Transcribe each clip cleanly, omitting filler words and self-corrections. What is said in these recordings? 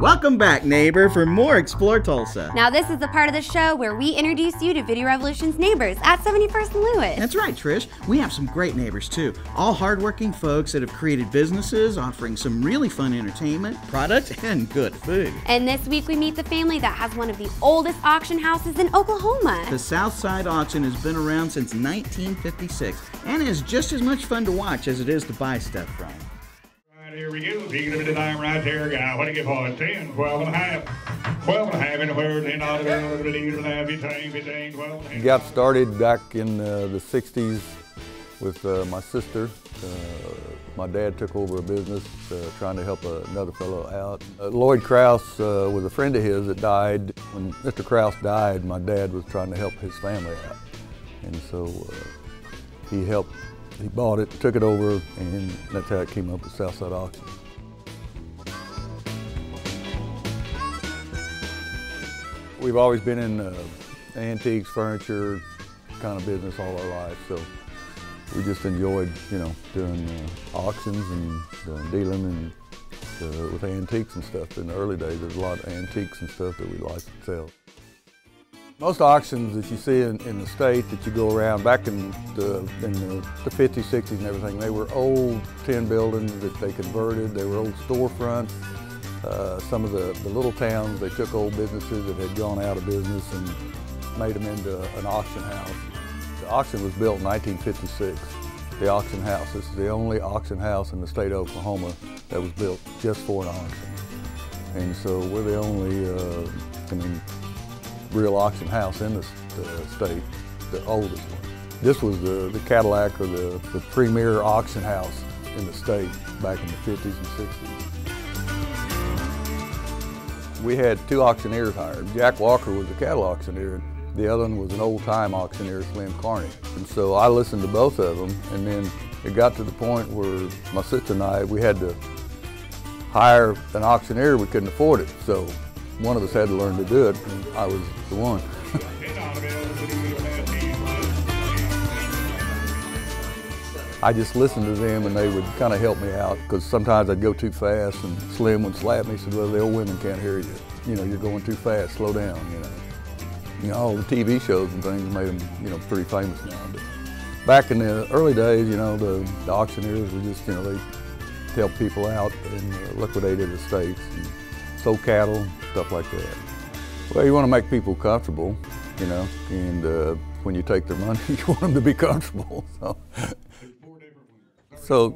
Welcome back, neighbor, for more Explore Tulsa. Now this is the part of the show where we introduce you to Video Revolution's neighbors at 71st and Lewis. That's right, Trish. We have some great neighbors, too. All hardworking folks that have created businesses offering some really fun entertainment, products, and good food. And this week we meet the family that has one of the oldest auction houses in Oklahoma. The Southside Auction has been around since 1956 and is just as much fun to watch as it is to buy stuff from. Here we go, picking up the dime right there, guy. What do you get for it? 10, 12 and a half. 12 and a half anywhere, 10 dollars, 15, 12. I got started back in the 60s with my sister. My dad took over a business trying to help another fellow out. Lloyd Krause was a friend of his that died. When Mr. Krause died, my dad was trying to help his family out. And so he helped. He bought it, took it over, and that's how it came up with Southside Auction. We've always been in antiques, furniture kind of business all our lives, so we just enjoyed, doing auctions and dealing with antiques and stuff. In the early days, there's a lot of antiques and stuff that we liked to sell. Most auctions that you see in the state that you go around back in the 50s, 60s and everything, they were old tin buildings that they converted. They were old storefronts. Some of the little towns, they took old businesses that had gone out of business and made them into an auction house. The auction was built in 1956. The auction house, this is the only auction house in the state of Oklahoma that was built just for an auction. And so we're the only, real auction house in the state, the oldest one. This was the Cadillac or the premier auction house in the state back in the 50s and 60s. We had two auctioneers hired. Jack Walker was a cattle auctioneer. The other one was an old-time auctioneer, Slim Carney. And so I listened to both of them, and then it got to the point where my sister and I, we had to hire an auctioneer. We couldn't afford it. So one of us had to learn to do it, and I was the one. I just listened to them, and they would kind of help me out, because sometimes I'd go too fast, and Slim would slap me. He said, well, the old women can't hear you. You're going too fast, slow down, all the TV shows and things made them, pretty famous now. But back in the early days, the auctioneers were just, they helped people out and liquidated estates and sold cattle, stuff like that. Well, you want to make people comfortable, and when you take their money, you want them to be comfortable. So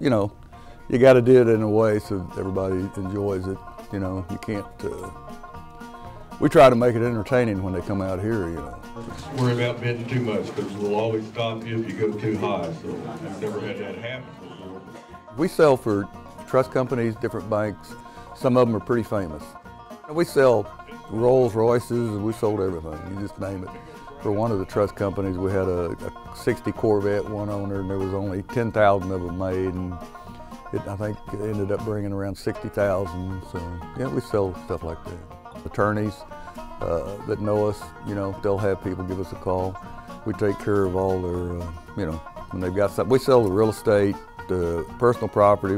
you got to do it in a way so everybody enjoys it. You can't. We try to make it entertaining when they come out here. Worry about bidding too much, because we'll always stop you if you go too high. So I've never had that happen before. We sell for trust companies, different banks. Some of them are pretty famous. We sell Rolls Royces, and we sold everything. You just name it. For one of the trust companies, we had a 60 Corvette, one owner, and there was only 10,000 of them made, and I think it ended up bringing around 60,000. So yeah, we sell stuff like that. Attorneys that know us, they'll have people give us a call. We take care of all their, when they've got something. We sell the real estate, the personal property.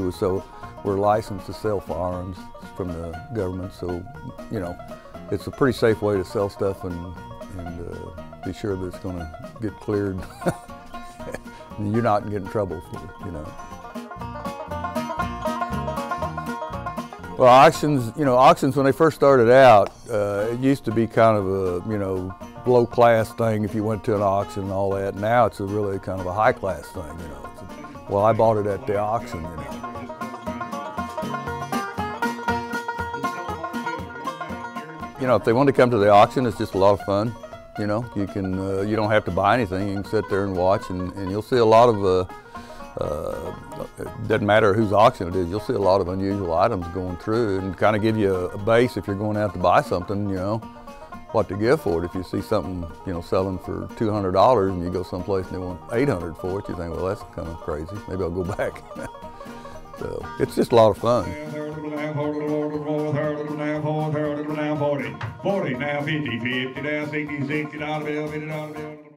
We're licensed to sell firearms from the government, so it's a pretty safe way to sell stuff and be sure that it's going to get cleared. And you're not going to get in trouble for it, Well, auctions when they first started out, it used to be kind of a low-class thing if you went to an auction and all that. Now it's really kind of a high-class thing, Well, I bought it at the auction, If they want to come to the auction, it's just a lot of fun. You don't have to buy anything. You can sit there and watch, and you'll see a lot of, it doesn't matter whose auction it is, you'll see a lot of unusual items going through and kind of give you a base if you're going out to buy something, what to give for it. If you see something, selling for $200 and you go someplace and they want $800 for it, you think, well, that's kind of crazy. Maybe I'll go back. So it's just a lot of fun. 40, now 50, $50, $60, $60, $50.